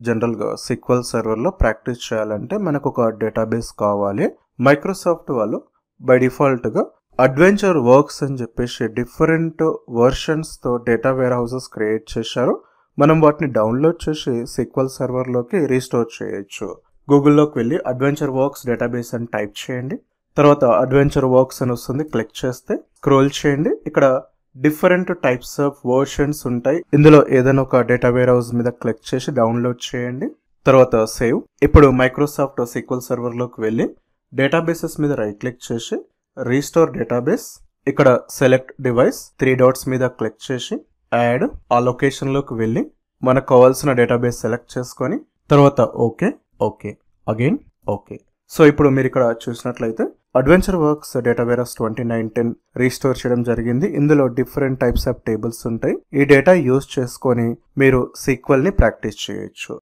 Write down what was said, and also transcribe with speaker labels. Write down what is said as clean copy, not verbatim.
Speaker 1: జనరల్గా SQL సర్వర్లో practice చేయాలంటే మనకు ఒక డేటాబేస్ కావాలి. మైక్రోసాఫ్ట్ వాళ్ళు బై డిఫాల్ట్గా అడ్వెంచర్ వర్క్స్ అని చెప్పేసి డిఫరెంట్ వర్షన్స్తో డేటా వేర్ హౌసెస్ క్రియేట్ చేశారు. మనం వాటిని డౌన్లోడ్ చేసి SQL సర్వర్లోకి రీస్టోర్ చేయొచ్చు. గూగుల్లోకి వెళ్ళి అడ్వెంచర్ వర్క్స్ డేటాబేస్ అని టైప్ చేయండి. తర్వాత అడ్వెంచర్ వర్క్స్ అని వస్తుంది, క్లిక్ చేస్తే స్క్రోల్ చేయండి. ఇక్కడ డిఫరెంట్ టైప్స్ ఆఫ్ వర్షన్స్ ఉంటాయి. ఇందులో ఏదైనా ఒక డేటా వేర్ హౌస్ మీద క్లిక్ చేసి డౌన్లోడ్ చేయండి. తర్వాత సేవ్. ఇప్పుడు మైక్రోసాఫ్ట్ SQL సర్వర్లోకి వెళ్ళి డేటాబేసెస్ మీద రైట్ క్లిక్ చేసి రీస్టోర్ డేటాబేస్, ఇక్కడ సెలెక్ట్ డివైస్ 3 డాట్స్ మీద క్లిక్ చేసి యాడ్ ఆ లొకేషన్లోకి వెళ్ళి మనకు కావాల్సిన డేటాబేస్ సెలెక్ట్ చేసుకొని తర్వాత okay okay again okay. So ఇప్పుడు మీరు ఇక్కడ చూసినట్లయితే adventure works data warehouse 2019 restore చేయడం జరిగింది. ఇందులో డిఫరెంట్ టైప్స్ ఆఫ్ టేబుల్స్ ఉంటాయి. ఈ డేటా యూజ్ చేసుకొని మీరు SQL ని ప్రాక్టీస్ చేయొచ్చు.